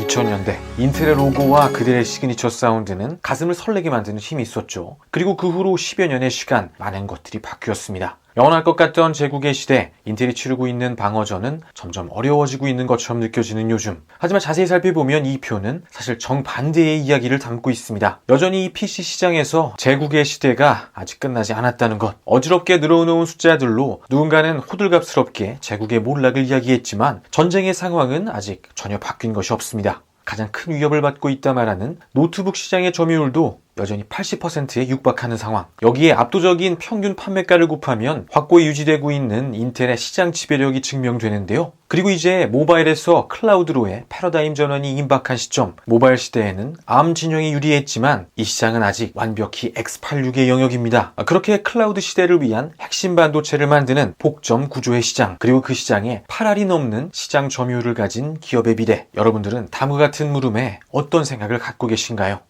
2000년대 인텔의 로고와 그들의 시그니처 사운드는 가슴을 설레게 만드는 힘이 있었죠. 그리고 그 후로 10여 년의 시간, 많은 것들이 바뀌었습니다. 영원할 것 같던 제국의 시대, 인텔이 치르고 있는 방어전은 점점 어려워지고 있는 것처럼 느껴지는 요즘. 하지만 자세히 살펴보면 이 표는 사실 정반대의 이야기를 담고 있습니다. 여전히 이 PC 시장에서 제국의 시대가 아직 끝나지 않았다는 것. 어지럽게 늘어놓은 숫자들로 누군가는 호들갑스럽게 제국의 몰락을 이야기했지만 전쟁의 상황은 아직 전혀 바뀐 것이 없습니다. 가장 큰 위협을 받고 있다 말하는 노트북 시장의 점유율도 여전히 80%에 육박하는 상황. 여기에 압도적인 평균 판매가를 곱하면 확고히 유지되고 있는 인텔의 시장 지배력이 증명되는데요. 그리고 이제 모바일에서 클라우드로의 패러다임 전환이 임박한 시점. 모바일 시대에는 ARM 진영이 유리했지만 이 시장은 아직 완벽히 x86의 영역입니다. 그렇게 클라우드 시대를 위한 핵심 반도체를 만드는 복점 구조의 시장, 그리고 그 시장에 8알이 넘는 시장 점유율을 가진 기업의 미래. 여러분들은 다음과 같은 물음에 어떤 생각을 갖고 계신가요?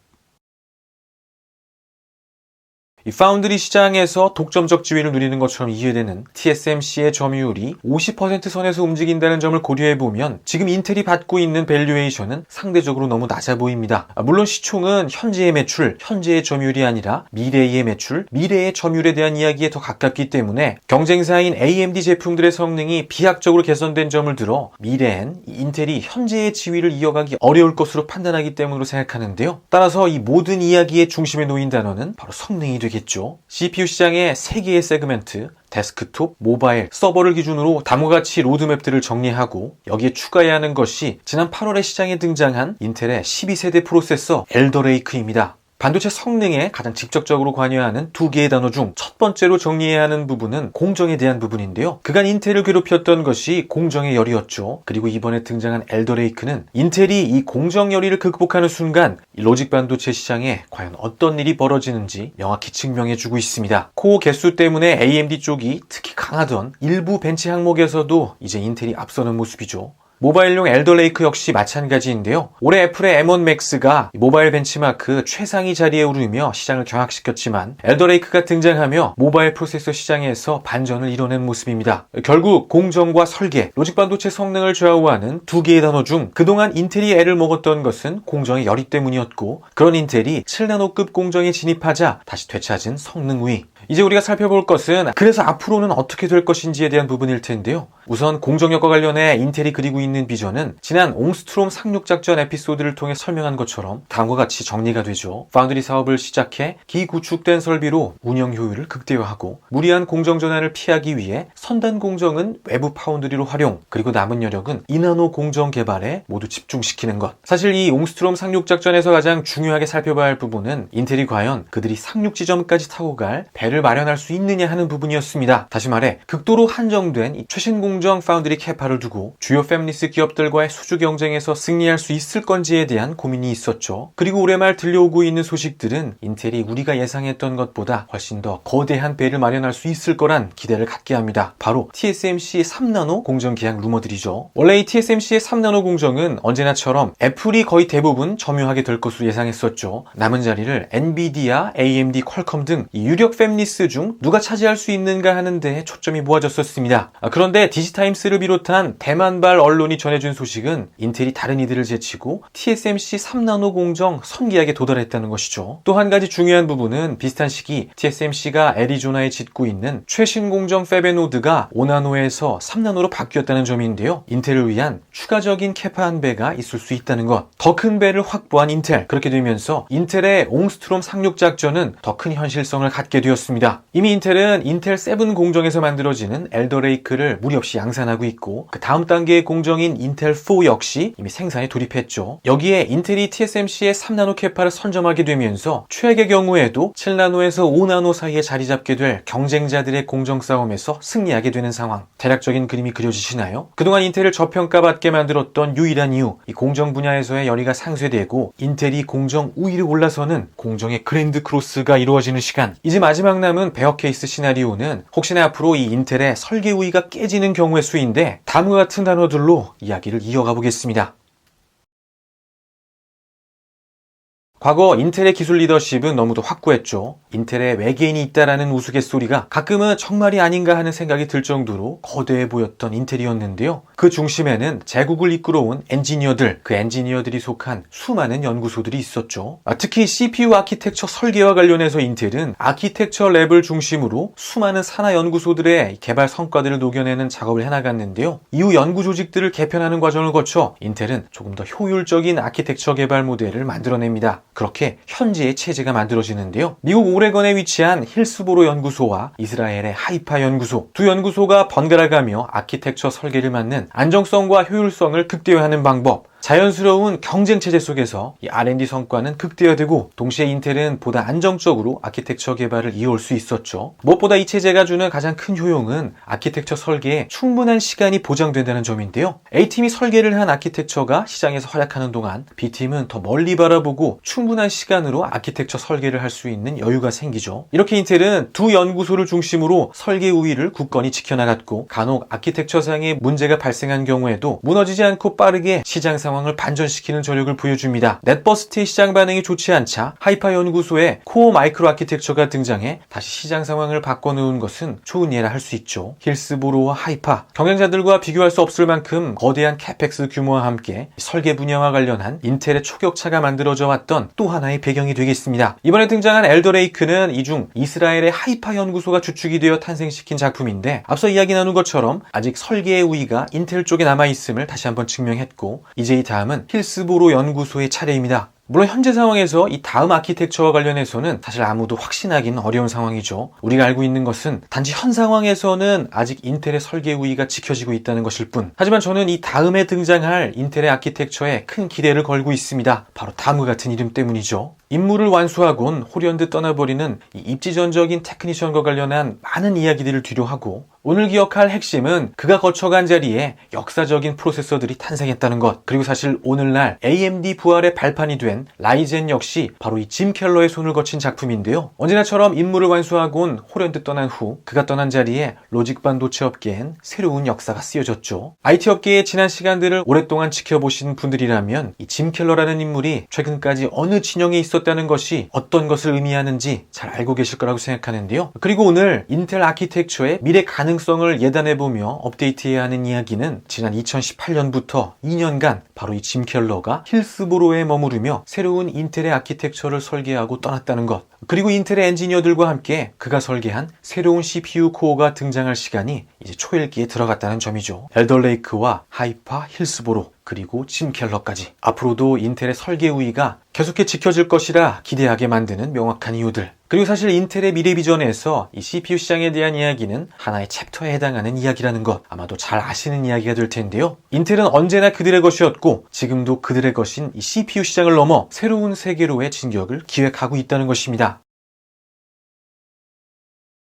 이 파운드리 시장에서 독점적 지위를 누리는 것처럼 이해되는 TSMC의 점유율이 50% 선에서 움직인다는 점을 고려해보면 지금 인텔이 받고 있는 밸류에이션은 상대적으로 너무 낮아 보입니다. 물론 시총은 현재의 매출, 현재의 점유율이 아니라 미래의 매출, 미래의 점유율에 대한 이야기에 더 가깝기 때문에 경쟁사인 AMD 제품들의 성능이 비약적으로 개선된 점을 들어 미래엔 인텔이 현재의 지위를 이어가기 어려울 것으로 판단하기 때문으로 생각하는데요. 따라서 이 모든 이야기의 중심에 놓인 단어는 바로 성능이 되겠죠. CPU 시장의 3개의 세그멘트, 데스크톱, 모바일, 서버를 기준으로 다음과 같이 로드맵들을 정리하고 여기에 추가해야 하는 것이 지난 8월에 시장에 등장한 인텔의 12세대 프로세서 엘더레이크입니다. 반도체 성능에 가장 직접적으로 관여하는 두 개의 단어 중 첫 번째로 정리해야 하는 부분은 공정에 대한 부분인데요. 그간 인텔을 괴롭혔던 것이 공정의 열이었죠. 그리고 이번에 등장한 엘더레이크는 인텔이 이 공정 열이를 극복하는 순간 이 로직 반도체 시장에 과연 어떤 일이 벌어지는지 명확히 증명해주고 있습니다. 코어 개수 때문에 AMD 쪽이 특히 강하던 일부 벤치 항목에서도 이제 인텔이 앞서는 모습이죠. 모바일용 엘더레이크 역시 마찬가지인데요. 올해 애플의 M1 Max가 모바일 벤치마크 최상위 자리에 오르며 시장을 경악시켰지만 엘더레이크가 등장하며 모바일 프로세서 시장에서 반전을 이뤄낸 모습입니다. 결국 공정과 설계, 로직 반도체 성능을 좌우하는 두 개의 단어 중 그동안 인텔이 애를 먹었던 것은 공정의 열의 때문이었고 그런 인텔이 7나노급 공정에 진입하자 다시 되찾은 성능 우위. 이제 우리가 살펴볼 것은 그래서 앞으로는 어떻게 될 것인지에 대한 부분일 텐데요. 우선 공정력과 관련해 인텔이 그리고 있는 비전은 지난 옹스트롬 상륙작전 에피소드를 통해 설명한 것처럼 다음과 같이 정리가 되죠. 파운드리 사업을 시작해 기구축된 설비로 운영 효율을 극대화하고 무리한 공정 전환을 피하기 위해 선단 공정은 외부 파운드리로 활용, 그리고 남은 여력은 이나노 공정 개발에 모두 집중시키는 것. 사실 이 옹스트롬 상륙작전에서 가장 중요하게 살펴봐야 할 부분은 인텔이 과연 그들이 상륙 지점까지 타고 갈 배를 마련할 수 있느냐 하는 부분이었습니다. 다시 말해 극도로 한정된 이 최신 공정 파운드리 캐파를 두고 주요 팹리스 기업들과의 수주 경쟁에서 승리할 수 있을 건지에 대한 고민이 있었죠. 그리고 올해 말 들려오고 있는 소식들은 인텔이 우리가 예상했던 것보다 훨씬 더 거대한 배를 마련할 수 있을 거란 기대를 갖게 합니다. 바로 TSMC의 3나노 공정 계약 루머들이죠. 원래 이 TSMC의 3나노 공정은 언제나처럼 애플이 거의 대부분 점유하게 될 것으로 예상했었죠. 남은 자리를 엔비디아, AMD, 퀄컴 등 이 유력 팹리스 중 누가 차지할 수 있는가 하는 데 초점이 모아졌었습니다. 그런데 디지타임스를 비롯한 대만발 언론이 전해준 소식은 인텔이 다른 이들을 제치고 TSMC 3나노 공정 선계약에 도달했다는 것이죠. 또 한 가지 중요한 부분은 비슷한 시기 TSMC가 애리조나에 짓고 있는 최신 공정 팹의 노드가 5나노에서 3나노로 바뀌었다는 점인데요. 인텔을 위한 추가적인 캐파 한 배가 있을 수 있다는 것. 더 큰 배를 확보한 인텔. 그렇게 되면서 인텔의 옹스트롬 상륙 작전은 더 큰 현실성을 갖게 되었습니다. 이미 인텔은 인텔 7 공정에서 만들어지는 엘더레이크를 무리 없이 양산하고 있고 그 다음 단계의 공정인 인텔 4 역시 이미 생산에 돌입했죠. 여기에 인텔이 TSMC의 3나노 캐파를 선점하게 되면서 최악의 경우에도 7나노에서 5나노 사이에 자리 잡게 될 경쟁자들의 공정 싸움에서 승리하게 되는 상황. 대략적인 그림이 그려지시나요? 그동안 인텔을 저평가받게 만들었던 유일한 이유, 이 공정 분야에서의 열의가 상쇄되고 인텔이 공정 우위를 올라서는 공정의 그랜드 크로스가 이루어지는 시간. 이제 마지막 남은 베어 케이스 시나리오는 혹시나 앞으로 이 인텔의 설계 우위가 깨지는 경우의 수인데 다음과 같은 단어들로 이야기를 이어가 보겠습니다. 과거 인텔의 기술 리더십은 너무도 확고했죠. 인텔에 외계인이 있다라는 우스갯소리가 가끔은 정말이 아닌가 하는 생각이 들 정도로 거대해 보였던 인텔이었는데요. 그 중심에는 제국을 이끌어온 엔지니어들, 그 엔지니어들이 속한 수많은 연구소들이 있었죠. 특히 CPU 아키텍처 설계와 관련해서 인텔은 아키텍처 랩을 중심으로 수많은 산하 연구소들의 개발 성과들을 녹여내는 작업을 해나갔는데요. 이후 연구 조직들을 개편하는 과정을 거쳐 인텔은 조금 더 효율적인 아키텍처 개발 모델을 만들어냅니다. 그렇게 현재의 체제가 만들어지는데요. 미국 오레건에 위치한 힐스보로 연구소와 이스라엘의 하이파 연구소, 두 연구소가 번갈아가며 아키텍처 설계를 맡는 안정성과 효율성을 극대화하는 방법, 자연스러운 경쟁체제 속에서 이 R&D 성과는 극대화되고 동시에 인텔은 보다 안정적으로 아키텍처 개발을 이어올 수 있었죠. 무엇보다 이 체제가 주는 가장 큰 효용은 아키텍처 설계에 충분한 시간이 보장된다는 점인데요. A팀이 설계를 한 아키텍처가 시장에서 활약하는 동안 B팀은 더 멀리 바라보고 충분한 시간으로 아키텍처 설계를 할 수 있는 여유가 생기죠. 이렇게 인텔은 두 연구소를 중심으로 설계 우위를 굳건히 지켜나갔고 간혹 아키텍처상의 문제가 발생한 경우에도 무너지지 않고 빠르게 시장 상황을 반전시키는 전력을 보여줍니다. 넷버스트의 시장 반응이 좋지 않자 하이파 연구소에 코어 마이크로 아키텍처가 등장해 다시 시장 상황을 바꿔놓은 것은 좋은 예라 할 수 있죠. 힐스보로와 하이파, 경쟁자들과 비교할 수 없을 만큼 거대한 캐펙스 규모와 함께 설계 분야와 관련한 인텔의 초격차가 만들어져 왔던 또 하나의 배경이 되겠습니다. 이번에 등장한 엘더레이크는 이중 이스라엘의 하이파 연구소가 주축이 되어 탄생시킨 작품인데 앞서 이야기 나눈 것처럼 아직 설계의 우위가 인텔 쪽에 남아있음을 다시 한번 증명했고 이제 이 다음은 힐스보로 연구소의 차례입니다. 물론 현재 상황에서 이 다음 아키텍처와 관련해서는 사실 아무도 확신하기는 어려운 상황이죠. 우리가 알고 있는 것은 단지 현 상황에서는 아직 인텔의 설계 우위가 지켜지고 있다는 것일 뿐. 하지만 저는 이 다음에 등장할 인텔의 아키텍처에 큰 기대를 걸고 있습니다. 바로 다음과 같은 이름 때문이죠. 임무를 완수하곤 홀연듯 떠나버리는 이 입지전적인 테크니션과 관련한 많은 이야기들을 뒤로하고 오늘 기억할 핵심은 그가 거쳐간 자리에 역사적인 프로세서들이 탄생했다는 것, 그리고 사실 오늘날 AMD 부활의 발판이 된 라이젠 역시 바로 이 짐 켈러의 손을 거친 작품인데요. 언제나처럼 임무를 완수하곤 홀연듯 떠난 후 그가 떠난 자리에 로직 반도체 업계엔 새로운 역사가 쓰여졌죠. IT 업계의 지난 시간들을 오랫동안 지켜보신 분들이라면 이 짐 켈러라는 인물이 최근까지 어느 진영에 있었다는 것이 어떤 것을 의미하는지 잘 알고 계실 거라고 생각하는데요. 그리고 오늘 인텔 아키텍처의 미래 가능성을 예단해보며 업데이트해야 하는 이야기는 지난 2018년부터 2년간 바로 이 짐 켈러가 힐스보로에 머무르며 새로운 인텔의 아키텍처를 설계하고 떠났다는 것, 그리고 인텔의 엔지니어들과 함께 그가 설계한 새로운 CPU 코어가 등장할 시간이 이제 초읽기에 들어갔다는 점이죠. 엘더레이크와 하이파, 힐스보로, 그리고 짐 켈러까지 앞으로도 인텔의 설계 우위가 계속해 지켜질 것이라 기대하게 만드는 명확한 이유들, 그리고 사실 인텔의 미래 비전에서 이 CPU 시장에 대한 이야기는 하나의 챕터에 해당하는 이야기라는 것 아마도 잘 아시는 이야기가 될 텐데요. 인텔은 언제나 그들의 것이었고 지금도 그들의 것인 이 CPU 시장을 넘어 새로운 세계로의 진격을 기획하고 있다는 것입니다.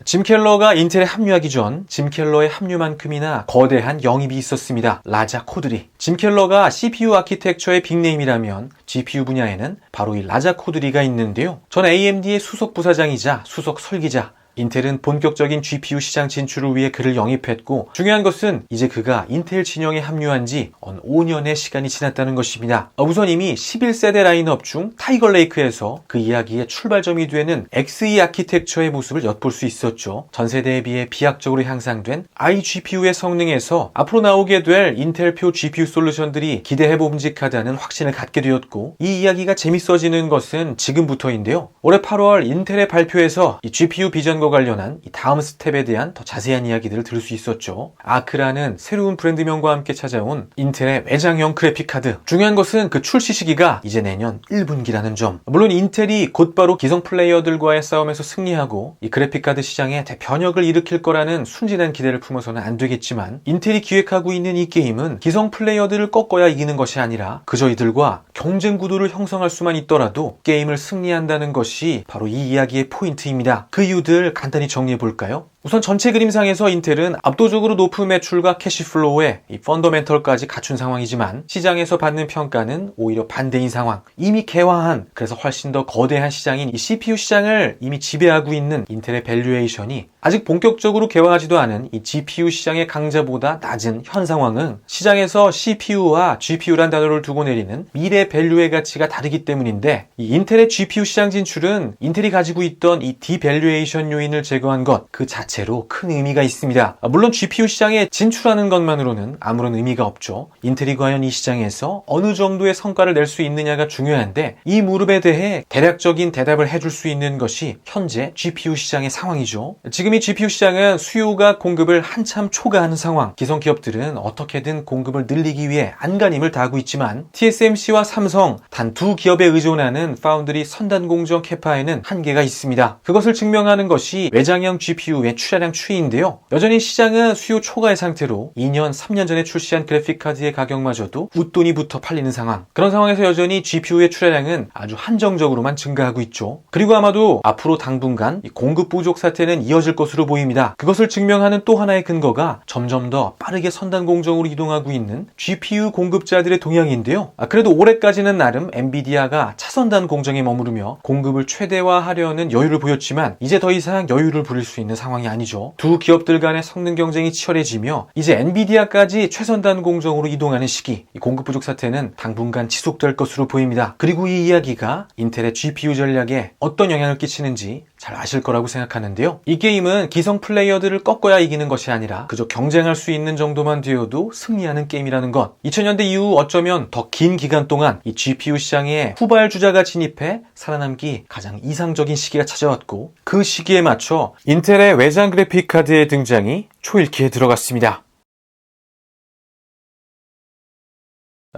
짐 켈러가 인텔에 합류하기 전 짐 켈러의 합류만큼이나 거대한 영입이 있었습니다. 라자 코드리. 짐 켈러가 CPU 아키텍처의 빅네임이라면 GPU 분야에는 바로 이 라자 코드리가 있는데요. 전 AMD의 수석 부사장이자 수석 설계자, 인텔은 본격적인 GPU 시장 진출을 위해 그를 영입했고 중요한 것은 이제 그가 인텔 진영에 합류한 지 5년의 시간이 지났다는 것입니다. 우선 이미 11세대 라인업 중 타이거 레이크에서 그 이야기의 출발점이 되는 XE 아키텍처의 모습을 엿볼 수 있었죠. 전세대에 비해 비약적으로 향상된 iGPU의 성능에서 앞으로 나오게 될 인텔표 GPU 솔루션들이 기대해봄직하다는 확신을 갖게 되었고 이 이야기가 재밌어지는 것은 지금부터인데요. 올해 8월 인텔의 발표에서 이 GPU 비전 과 관련한 이 다음 스텝에 대한 더 자세한 이야기들을 들을 수 있었죠. 아크라는 새로운 브랜드명과 함께 찾아온 인텔의 외장형 그래픽카드. 중요한 것은 그 출시 시기가 이제 내년 1분기라는 점. 물론 인텔이 곧바로 기성 플레이어들과의 싸움에서 승리하고 이 그래픽카드 시장에 대변혁을 일으킬 거라는 순진한 기대를 품어서는 안 되겠지만 인텔이 기획하고 있는 이 게임은 기성 플레이어들을 꺾어야 이기는 것이 아니라 그저 이들과 경쟁 구도를 형성할 수만 있더라도 게임을 승리한다는 것이 바로 이 이야기의 포인트입니다. 그 이유들 간단히 정리해 볼까요? 우선 전체 그림상에서 인텔은 압도적으로 높은 매출과 캐시플로우에 이 펀더멘털까지 갖춘 상황이지만 시장에서 받는 평가는 오히려 반대인 상황. 이미 개화한, 그래서 훨씬 더 거대한 시장인 이 CPU 시장을 이미 지배하고 있는 인텔의 밸류에이션이 아직 본격적으로 개화하지도 않은 이 GPU 시장의 강자보다 낮은 현 상황은 시장에서 CPU와 GPU란 단어를 두고 내리는 미래 밸류의 가치가 다르기 때문인데, 이 인텔의 GPU 시장 진출은 인텔이 가지고 있던 이 디밸류에이션 요인을 제거한 것 그 자체로 큰 의미가 있습니다. 물론 GPU 시장에 진출하는 것만으로는 아무런 의미가 없죠. 인텔이 과연 이 시장에서 어느 정도의 성과를 낼 수 있느냐가 중요한데, 이 무릎에 대해 대략적인 대답을 해줄 수 있는 것이 현재 GPU 시장의 상황이죠. 지금 이 GPU 시장은 수요가 공급을 한참 초과하는 상황. 기성 기업들은 어떻게든 공급을 늘리기 위해 안간힘을 다하고 있지만 TSMC와 삼성 단 두 기업에 의존하는 파운드리 선단 공정 캐파에는 한계가 있습니다. 그것을 증명하는 것이 외장형 GPU의 출하량 추이인데요. 여전히 시장은 수요 초과의 상태로 2년, 3년 전에 출시한 그래픽카드의 가격마저도 웃돈이 붙어 팔리는 상황. 그런 상황에서 여전히 GPU의 출하량은 아주 한정적으로만 증가하고 있죠. 그리고 아마도 앞으로 당분간 이 공급 부족 사태는 이어질 것으로 보입니다. 그것을 증명하는 또 하나의 근거가 점점 더 빠르게 선단 공정으로 이동하고 있는 GPU 공급자들의 동향인데요. 그래도 올해까지는 나름 엔비디아가 차선단 공정에 머무르며 공급을 최대화하려는 여유를 보였지만 이제 더 이상 여유를 부릴 수 있는 상황이 아니죠. 두 기업들 간의 성능 경쟁이 치열해지며 이제 엔비디아까지 최선단 공정으로 이동하는 시기, 이 공급 부족 사태는 당분간 지속될 것으로 보입니다. 그리고 이 이야기가 인텔의 GPU 전략에 어떤 영향을 끼치는지 잘 아실 거라고 생각하는데요. 이 게임은 기성 플레이어들을 꺾어야 이기는 것이 아니라 그저 경쟁할 수 있는 정도만 되어도 승리하는 게임이라는 것. 2000년대 이후 어쩌면 더 긴 기간 동안 이 GPU 시장에 후발주자가 진입해 살아남기 가장 이상적인 시기가 찾아왔고, 그 시기에 맞춰 인텔의 외장 그래픽 카드의 등장이 초일기에 들어갔습니다.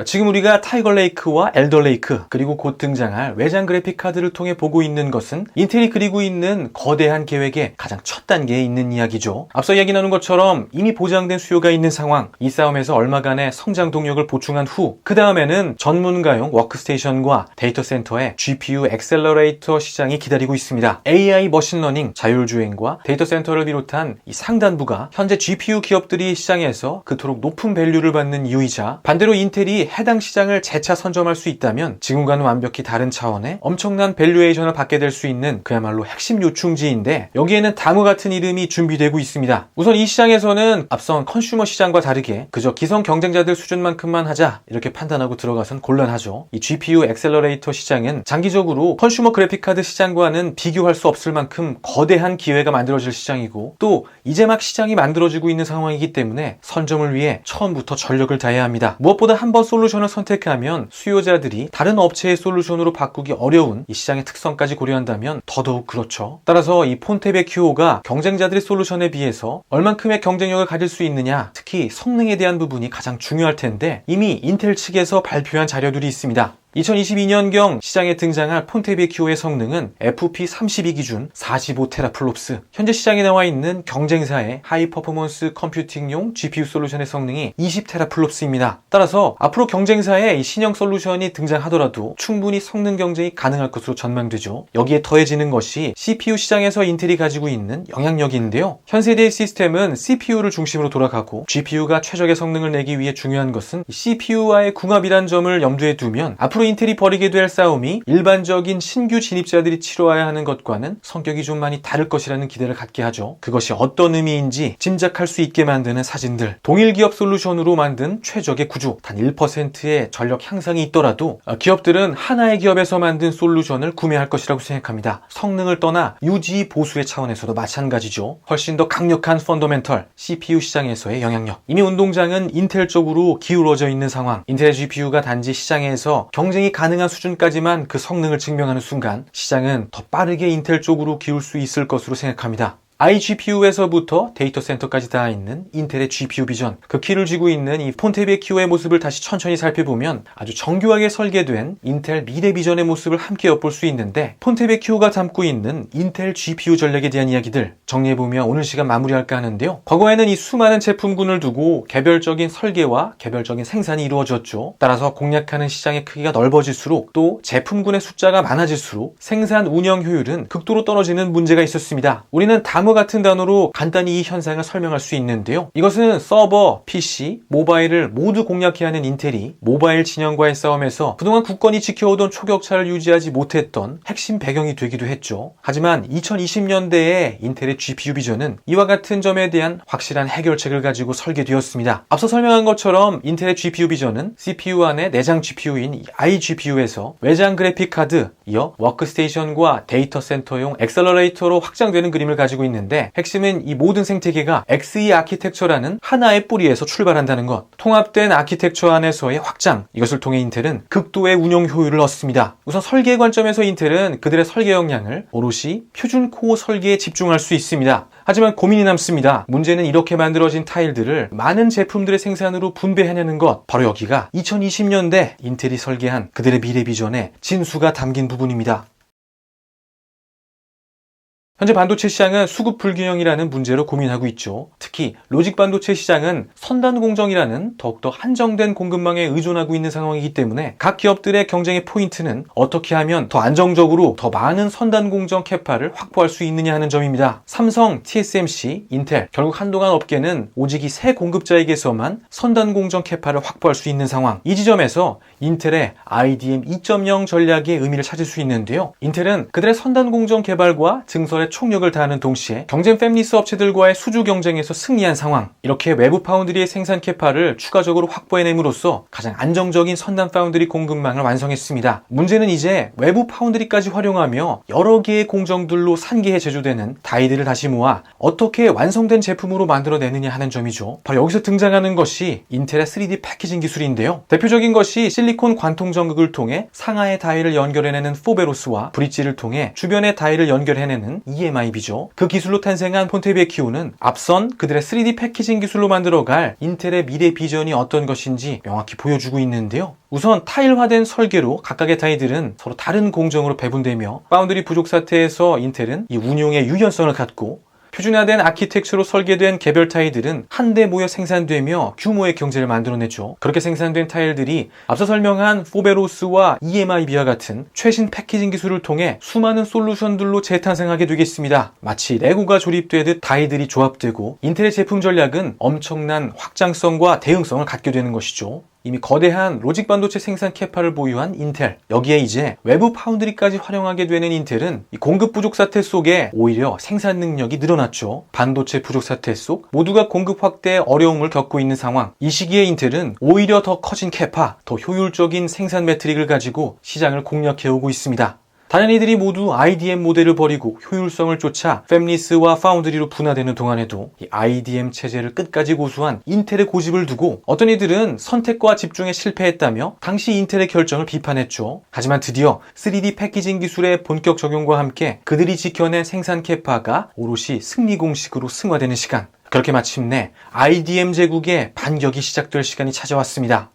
지금 우리가 타이거 레이크와 엘더 레이크, 그리고 곧 등장할 외장 그래픽 카드를 통해 보고 있는 것은 인텔이 그리고 있는 거대한 계획의 가장 첫 단계에 있는 이야기죠. 앞서 이야기 나눈 것처럼 이미 보장된 수요가 있는 상황, 이 싸움에서 얼마간의 성장 동력을 보충한 후 그 다음에는 전문가용 워크스테이션과 데이터 센터의 GPU 엑셀러레이터 시장이 기다리고 있습니다. AI 머신러닝, 자율주행과 데이터 센터를 비롯한 이 상단부가 현재 GPU 기업들이 시장에서 그토록 높은 밸류를 받는 이유이자, 반대로 인텔이 해당 시장을 재차 선점할 수 있다면 지금과는 완벽히 다른 차원의 엄청난 밸류에이션을 받게 될 수 있는 그야말로 핵심 요충지인데, 여기에는 다음과 같은 이름이 준비되고 있습니다. 우선 이 시장에서는 앞선 컨슈머 시장과 다르게 그저 기성 경쟁자들 수준만큼만 하자 이렇게 판단하고 들어가선 곤란하죠. 이 GPU 엑셀러레이터 시장은 장기적으로 컨슈머 그래픽카드 시장과는 비교할 수 없을 만큼 거대한 기회가 만들어질 시장이고, 또 이제 막 시장이 만들어지고 있는 상황이기 때문에 선점을 위해 처음부터 전력을 다해야 합니다. 무엇보다 한번 솔루션을 선택하면 수요자들이 다른 업체의 솔루션으로 바꾸기 어려운 이 시장의 특성까지 고려한다면 더더욱 그렇죠. 따라서 이 폰테베 큐오가 경쟁자들의 솔루션에 비해서 얼만큼의 경쟁력을 가질 수 있느냐, 특히 성능에 대한 부분이 가장 중요할 텐데, 이미 인텔 측에서 발표한 자료들이 있습니다. 2022년경 시장에 등장할 폰테베 큐오의 성능은 FP32 기준 45테라플롭스, 현재 시장에 나와 있는 경쟁사의 하이 퍼포먼스 컴퓨팅용 GPU 솔루션의 성능이 20테라플롭스입니다. 따라서 앞으로 경쟁사의 이 신형 솔루션이 등장하더라도 충분히 성능 경쟁이 가능할 것으로 전망되죠. 여기에 더해지는 것이 CPU 시장에서 인텔이 가지고 있는 영향력인데요. 현 세대의 시스템은 CPU를 중심으로 돌아가고 GPU가 최적의 성능을 내기 위해 중요한 것은 CPU와의 궁합이란 점을 염두에 두면 앞으로 인텔이 벌이게 될 싸움이 일반적인 신규 진입자들이 치러야 하는 것과는 성격이 좀 많이 다를 것이라는 기대를 갖게 하죠. 그것이 어떤 의미인지 짐작할 수 있게 만드는 사진들. 동일 기업 솔루션으로 만든 최적의 구조, 단 1%의 전력 향상이 있더라도 기업들은 하나의 기업에서 만든 솔루션을 구매할 것이라고 생각합니다. 성능을 떠나 유지 보수의 차원에서도 마찬가지죠. 훨씬 더 강력한 펀더멘털, CPU 시장에서의 영향력. 이미 운동장은 인텔 쪽으로 기울어져 있는 상황. 인텔의 GPU가 단지 시장에서 경쟁이 가능한 수준까지만 그 성능을 증명하는 순간 시장은 더 빠르게 인텔 쪽으로 기울 수 있을 것으로 생각합니다. iGPU에서부터 데이터 센터까지 닿아 있는 인텔의 GPU 비전, 그 키를 쥐고 있는 이 폰테베 큐오의 모습을 다시 천천히 살펴보면 아주 정교하게 설계된 인텔 미래 비전의 모습을 함께 엿볼 수 있는데, 폰테베 큐오가 담고 있는 인텔 GPU 전략에 대한 이야기들 정리해보며 오늘 시간 마무리할까 하는데요. 과거에는 이 수많은 제품군을 두고 개별적인 설계와 개별적인 생산이 이루어졌죠. 따라서 공략하는 시장의 크기가 넓어질수록, 또 제품군의 숫자가 많아질수록 생산 운영 효율은 극도로 떨어지는 문제가 있었습니다. 우리는 다음과 다음과 같은 단어로 간단히 이 현상을 설명할 수 있는데요. 이것은 서버, PC, 모바일을 모두 공략해야 하는 인텔이 모바일 진영과의 싸움에서 그동안 굳건히 지켜오던 초격차를 유지하지 못했던 핵심 배경이 되기도 했죠. 하지만 2020년대에 인텔의 GPU 비전은 이와 같은 점에 대한 확실한 해결책을 가지고 설계되었습니다. 앞서 설명한 것처럼 인텔의 GPU 비전은 CPU 안에 내장 GPU인 iGPU에서 외장 그래픽 카드, 이어 워크스테이션과 데이터 센터용 엑셀러레이터로 확장되는 그림을 가지고 있는데, 핵심은 이 모든 생태계가 XE 아키텍처라는 하나의 뿌리에서 출발한다는 것. 통합된 아키텍처 안에서의 확장, 이것을 통해 인텔은 극도의 운용 효율을 얻습니다. 우선 설계 관점에서 인텔은 그들의 설계 역량을 오롯이 표준 코어 설계에 집중할 수 있습니다. 하지만 고민이 남습니다. 문제는 이렇게 만들어진 타일들을 많은 제품들의 생산으로 분배해내는 것. 바로 여기가 2020년대 인텔이 설계한 그들의 미래 비전에 진수가 담긴 부분입니다. 현재 반도체 시장은 수급 불균형이라는 문제로 고민하고 있죠. 특히 로직 반도체 시장은 선단 공정이라는 더욱더 한정된 공급망에 의존하고 있는 상황이기 때문에 각 기업들의 경쟁의 포인트는 어떻게 하면 더 안정적으로 더 많은 선단 공정 캐파를 확보할 수 있느냐 하는 점입니다. 삼성, TSMC, 인텔, 결국 한동안 업계는 오직 이 세 공급자에게서만 선단 공정 캐파를 확보할 수 있는 상황. 이 지점에서 인텔의 IDM 2.0 전략의 의미를 찾을 수 있는데요. 인텔은 그들의 선단 공정 개발과 증설에 총력을 다하는 동시에 경쟁 팹리스 업체들과의 수주 경쟁에서 승리한 상황. 이렇게 외부 파운드리의 생산 캐파를 추가적으로 확보해냄으로써 가장 안정적인 선단 파운드리 공급망을 완성했습니다. 문제는 이제 외부 파운드리까지 활용하며 여러 개의 공정들로 산계해 제조되는 다이들을 다시 모아 어떻게 완성된 제품으로 만들어내느냐 하는 점이죠. 바로 여기서 등장하는 것이 인텔의 3D 패키징 기술인데요. 대표적인 것이 실리콘 관통 전극을 통해 상하의 다이를 연결해내는 포베로스와 브릿지를 통해 주변의 다이를 연결해내는 EMIB죠. 그 기술로 탄생한 폰테베키오는 앞선 그들의 3D 패키징 기술로 만들어갈 인텔의 미래 비전이 어떤 것인지 명확히 보여주고 있는데요. 우선 타일화된 설계로 각각의 다이들은 서로 다른 공정으로 배분되며 파운드리 부족 사태에서 인텔은 이 운용의 유연성을 갖고 표준화된 아키텍처로 설계된 개별 타일들은 한데 모여 생산되며 규모의 경제를 만들어내죠. 그렇게 생산된 타일들이 앞서 설명한 포베로스와 EMIB와 같은 최신 패키징 기술을 통해 수많은 솔루션들로 재탄생하게 되겠습니다. 마치 레고가 조립되듯 다이들이 조합되고 인텔의 제품 전략은 엄청난 확장성과 대응성을 갖게 되는 것이죠. 이미 거대한 로직 반도체 생산 캐파를 보유한 인텔, 여기에 이제 외부 파운드리까지 활용하게 되는 인텔은 이 공급 부족 사태 속에 오히려 생산 능력이 늘어났죠. 반도체 부족 사태 속 모두가 공급 확대에 어려움을 겪고 있는 상황. 이 시기에 인텔은 오히려 더 커진 캐파, 더 효율적인 생산 매트릭을 가지고 시장을 공략해오고 있습니다. 다른 이들이 모두 IDM 모델을 버리고 효율성을 쫓아 팹리스와 파운드리로 분화되는 동안에도 이 IDM 체제를 끝까지 고수한 인텔의 고집을 두고 어떤 이들은 선택과 집중에 실패했다며 당시 인텔의 결정을 비판했죠. 하지만 드디어 3D 패키징 기술의 본격 적용과 함께 그들이 지켜낸 생산 캐파가 오롯이 승리 공식으로 승화되는 시간. 그렇게 마침내 IDM 제국의 반격이 시작될 시간이 찾아왔습니다.